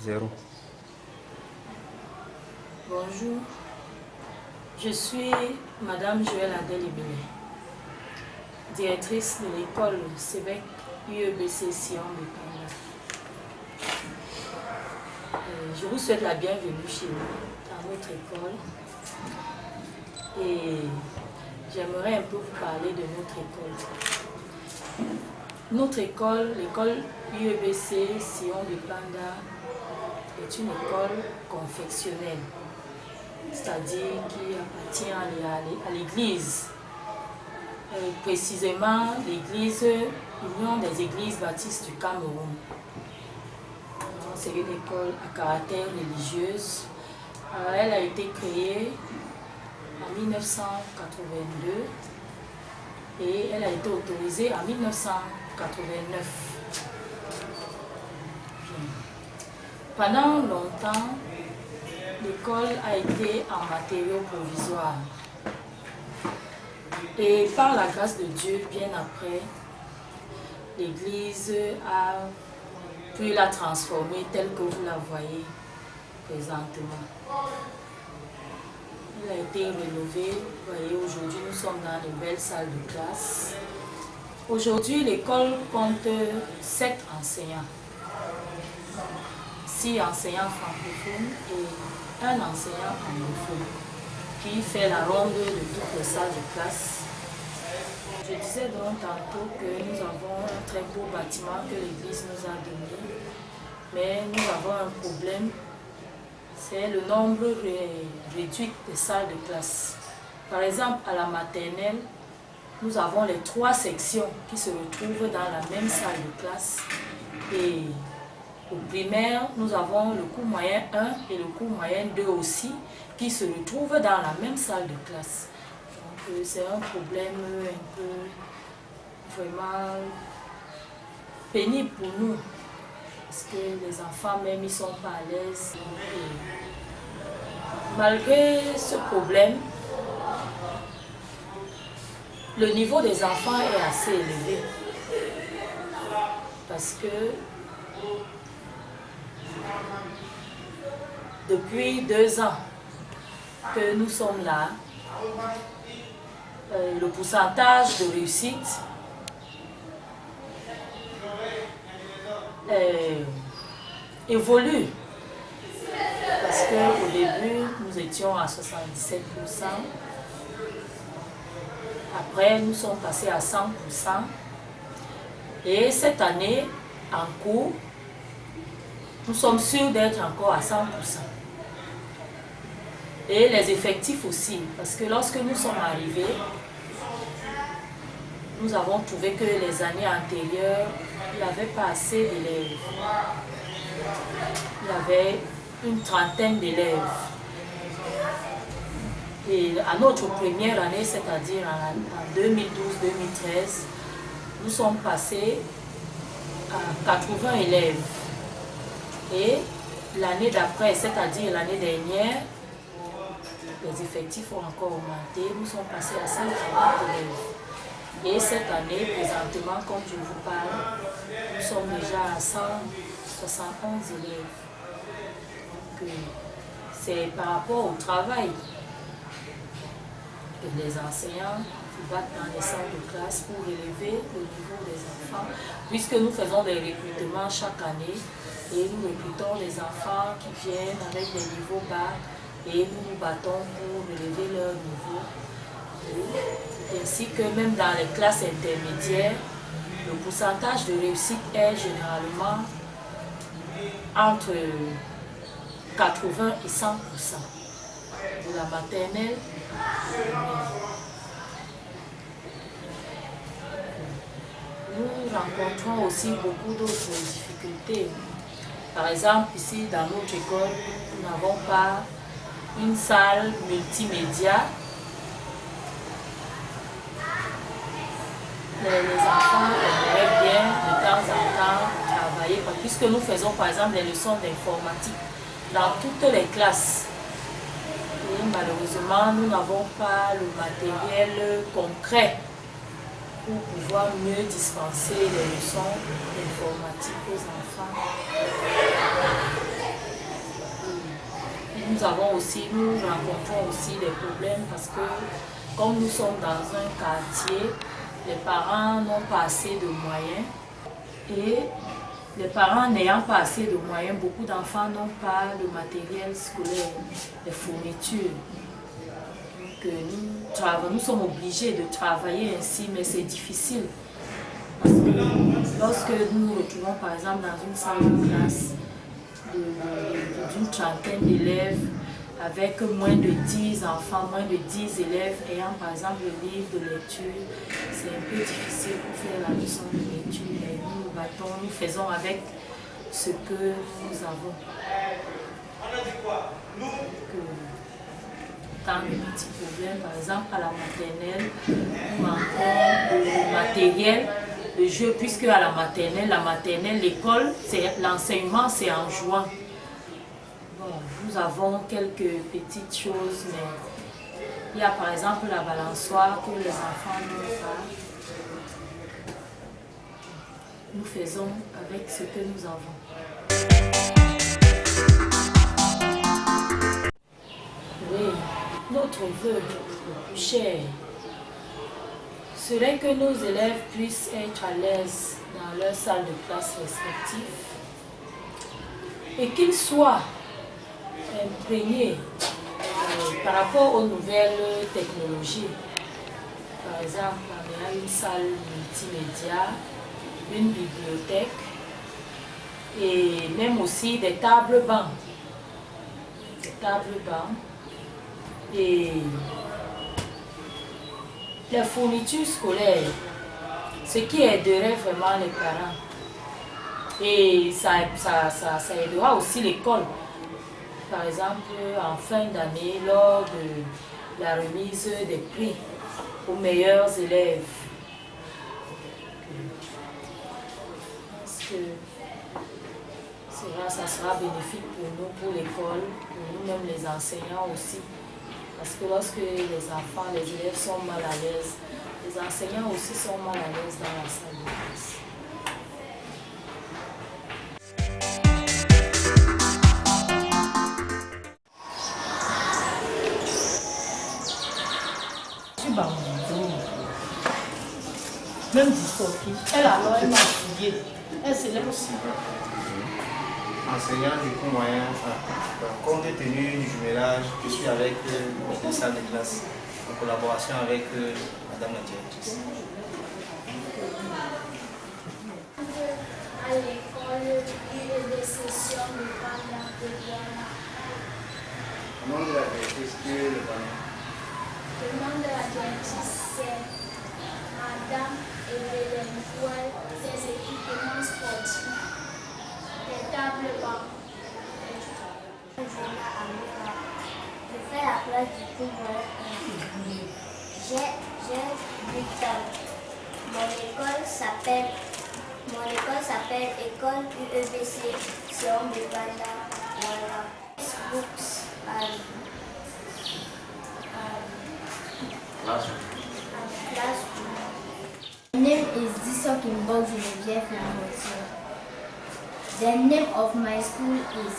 0. Bonjour, je suis Madame Joëlle Adèle-Ibiné, directrice de l'école Sébec UEBC Sion de Panda. Je vous souhaite la bienvenue chez nous, dans notre école. Et j'aimerais un peu vous parler de notre école. Notre école, l'école UEBC Sion de Panda, est une école confessionnelle, c'est-à-dire qui appartient à l'église. Précisément l'église Union des Églises Baptistes du Cameroun. C'est une école à caractère religieuse. Elle a été créée en 1982 et elle a été autorisée en 1989. Pendant longtemps, l'école a été en matériaux provisoires. Et par la grâce de Dieu, bien après, l'Église a pu la transformer telle que vous la voyez présentement. Elle a été rénovée. Vous voyez, aujourd'hui, nous sommes dans de belles salles de classe. Aujourd'hui, l'école compte 7 enseignants. 6 enseignants francophones et 1 enseignant anglophone qui fait la ronde de toutes les salles de classe. Je disais donc tantôt que nous avons un très beau bâtiment que l'Église nous a donné, mais nous avons un problème, c'est le nombre réduit des salles de classe. Par exemple, à la maternelle, nous avons les 3 sections qui se retrouvent dans la même salle de classe. Et au primaire, nous avons le cours moyen 1 et le cours moyen 2 aussi, qui se retrouvent dans la même salle de classe. Donc c'est un problème un peu vraiment pénible pour nous, parce que les enfants même ils sont pas à l'aise. Malgré ce problème, le niveau des enfants est assez élevé, parce que depuis 2 ans que nous sommes là, le pourcentage de réussite évolue. Parce qu'au début, nous étions à 77%. Après, nous sommes passés à 100%. Et cette année, en cours, nous sommes sûrs d'être encore à 100%. Et les effectifs aussi, parce que lorsque nous sommes arrivés, nous avons trouvé que les années antérieures, il n'y avait pas assez d'élèves. Il y avait une trentaine d'élèves. Et à notre première année, c'est-à-dire en 2012-2013, nous sommes passés à 80 élèves. Et l'année d'après, c'est-à-dire l'année dernière, les effectifs ont encore augmenté. Nous sommes passés à 140 élèves. Et cette année, présentement, comme je vous parle, nous sommes déjà à 171 élèves. Donc, c'est par rapport au travail que les enseignants se battent dans les salles de classe pour élever le niveau des enfants, puisque nous faisons des recrutements chaque année et nous recrutons les enfants qui viennent avec des niveaux bas et nous nous battons pour élever leur niveau. Ainsi que même dans les classes intermédiaires, le pourcentage de réussite est généralement entre 80 et 100%. De la maternelle, nous rencontrons aussi beaucoup d'autres difficultés. Par exemple, ici dans notre école, nous n'avons pas une salle multimédia. Les enfants aimeraient bien de temps en temps travailler, puisque nous faisons par exemple les leçons d'informatique dans toutes les classes. Et malheureusement, nous n'avons pas le matériel concret pour pouvoir mieux dispenser les leçons d'informatique aux enfants. nous rencontrons aussi des problèmes parce que comme nous sommes dans un quartier, les parents n'ont pas assez de moyens et les parents n'ayant pas assez de moyens, beaucoup d'enfants n'ont pas le matériel scolaire, les fournitures. Donc nous sommes obligés de travailler ainsi, mais c'est difficile. Parce que lorsque nous nous retrouvons par exemple dans une salle de classe d'une trentaine d'élèves, avec moins de 10 enfants, moins de 10 élèves ayant par exemple le livre de lecture, c'est un peu difficile pour faire la leçon de lecture. Mais nous nous battons, nous faisons avec ce que nous avons. Tant de petits problèmes, par exemple à la maternelle, nous manquons de matériel de jeu, puisque à la maternelle, l'école, l'enseignement c'est en jouant. Bon, nous avons quelques petites choses, mais il y a par exemple la balançoire que les enfants n'ont pas. Nous faisons avec ce que nous avons. Oui, notre vœu le plus cher serait que nos élèves puissent être à l'aise dans leur salle de classe respective et qu'ils soient imprégnés par rapport aux nouvelles technologies. Par exemple, on a une salle multimédia, une bibliothèque et même aussi des tables-bancs. Et les fournitures scolaires, ce qui aiderait vraiment les parents. Et ça aidera aussi l'école. Par exemple, en fin d'année, lors de la remise des prix aux meilleurs élèves. Je pense que ça sera bénéfique pour nous, pour l'école, pour nous-mêmes les enseignants aussi. Parce que lorsque les enfants, les élèves sont mal à l'aise, les enseignants aussi sont mal à l'aise dans la salle de classe. Même Sophie, elle m'a fouillé. Elle se lève aussi. Enseignant du cours moyen, compte tenu du jumelage, je suis avec les salles de classe en collaboration avec Madame la directrice. À l'école, il y a des sessions de pendant de Douala. Le nom de la directrice, qui est le panneau? Le nom de la directrice, c'est Madame Evelyne Fouel, ses équipements sportifs. Les tables bancs. Je fais la classe du cours. J'ai 8 ans. Mon école s'appelle École UEBC Sion Bebanda. Voilà. Books classroom. My name is Disok Imbog Geneviève Lamotier. The name of my school is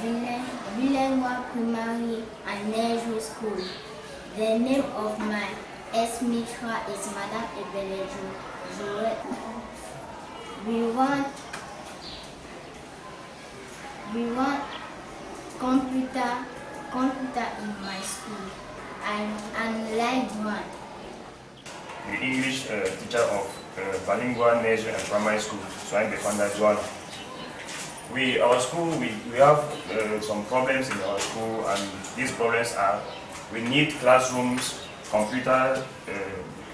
Villeneuve Primary and Nursery School. The name of my ex-mitra is Madame Ebele Joël. We want computer in my school. I'm like one. The English teacher of bilingual nursery and primary school, Soin Befanda Douala. Our school, we have some problems in our school, and these problems are: we need classrooms, computer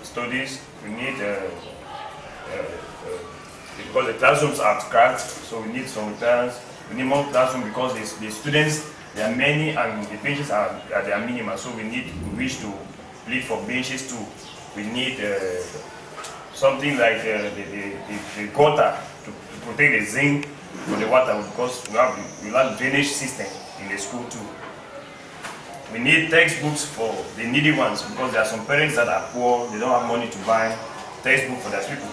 studies, we need because the classrooms are cracked, so we need some repairs. We need more classrooms because the students, there are many and the benches are at their minimum, so we wish to plead for benches too. We need something like the gutter to protect the zinc for the water, because we have drainage system in the school too. We need textbooks for the needy ones, because there are some parents that are poor, they don't have money to buy textbooks for their people.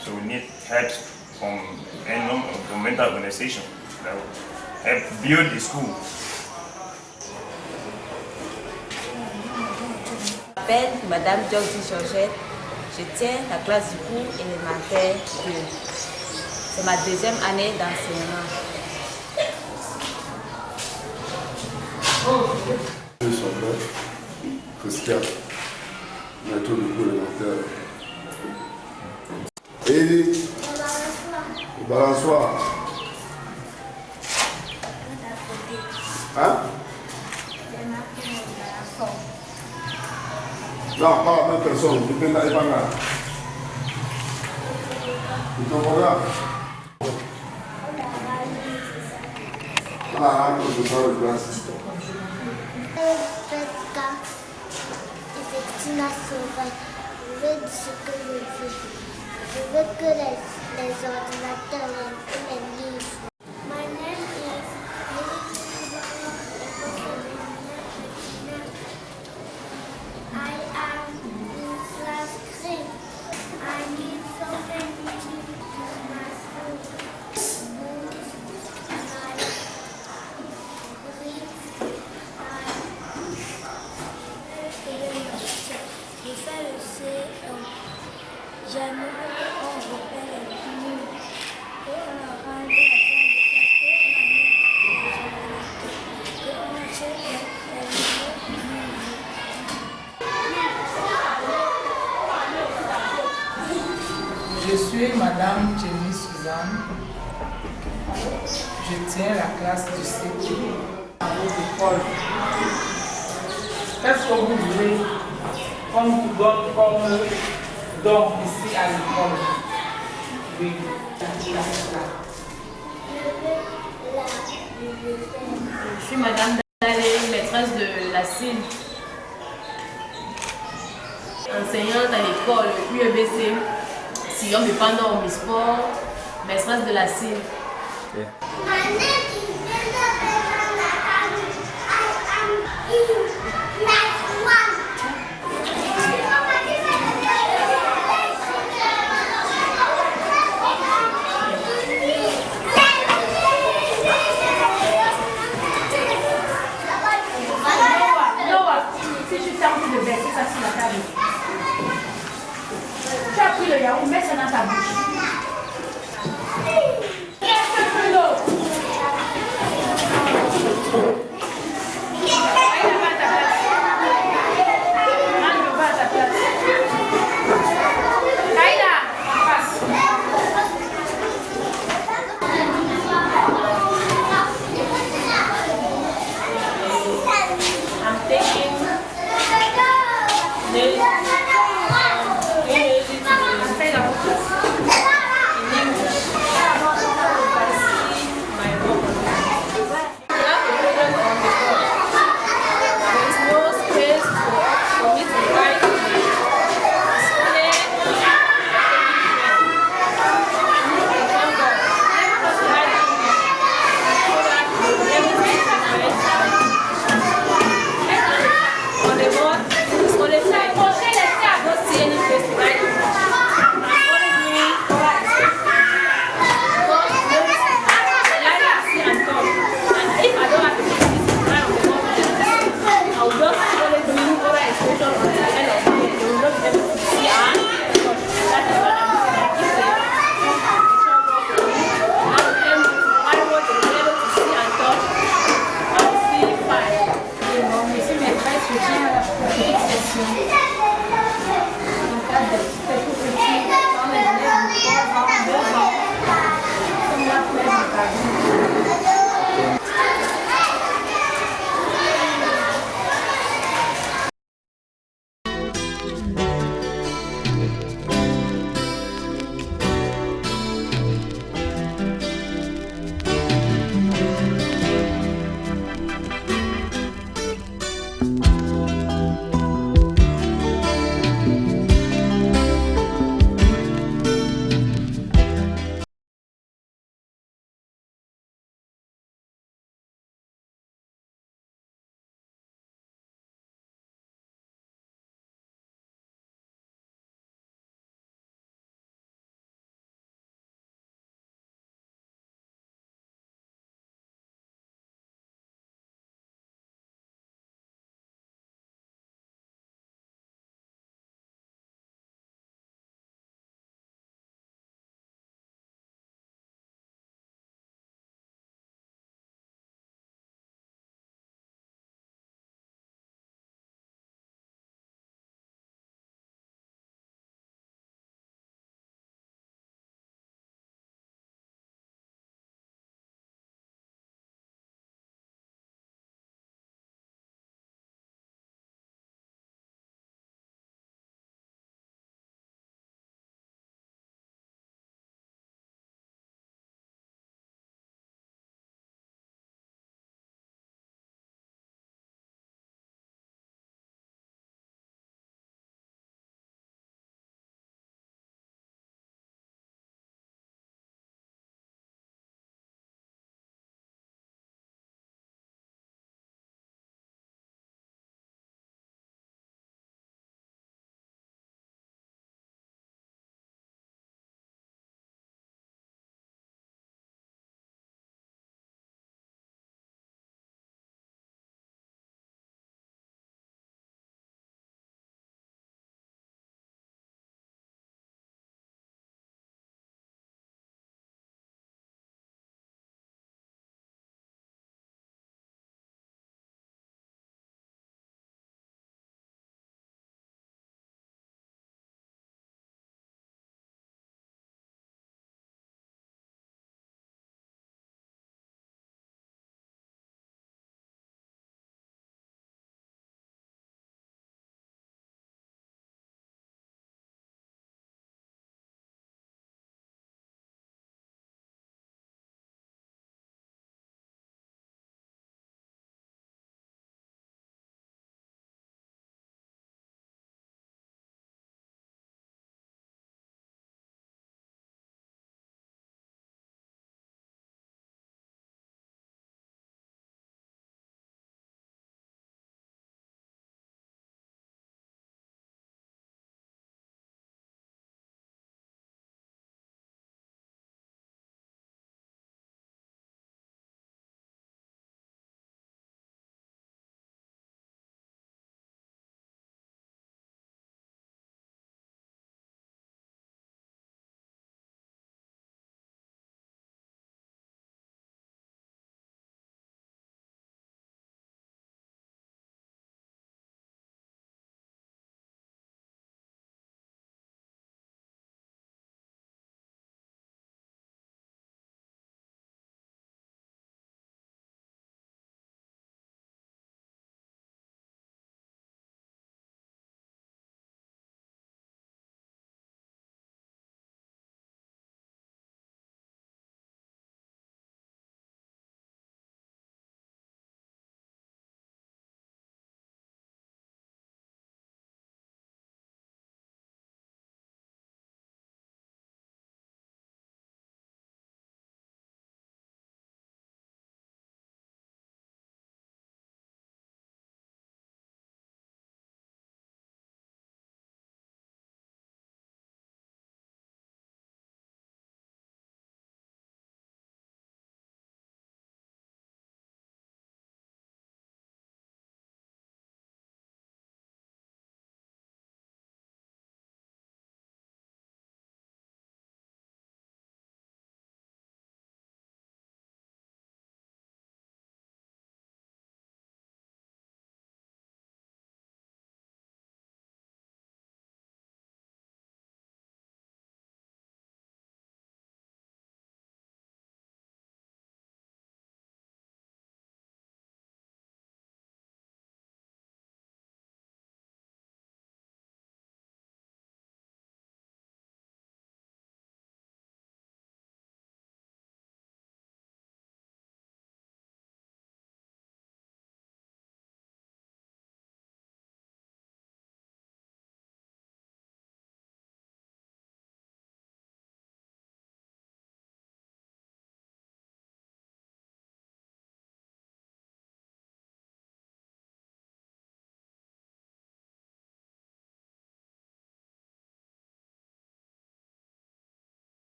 So we need help from any governmental organization that will help build the school. m'appelle Madame Georgie Georgette. Je tiens la classe du cours élémentaire 2. C'est ma deuxième année d'enseignement. Je m'appelle Christian, maître du cours élémentaire. Et le balançoire. Hein? Non, pas la même personne, tu peux n'aller pas là. Tu te vois. Ah, je sors de classe. Effectina Sauvage. Je veux ce que je veux. Je veux que les ordinateurs et les livres. My name is I am in class 3. I need so many things in my school. Je fais le C1. J'aimerais qu'on repère les cours et on a rendu et on achète les Je suis Madame Jenny Suzanne. Je tiens la classe du CP à votre école. Qu'est-ce que vous voulez qu'on vous donne comme don ici à l'école? Oui. Je suis Madame Dalé, maîtresse de la CIL, enseignante à l'école UEBC, Sion de Pandore Omnisport, maîtresse de la CIL. My name is Linda Bernard. I am in class 1. Si tu t'es en train de verser ça sur la table, tu as pris le yaourt, mets ça dans ta bouche. Qu'est-ce que tu veux?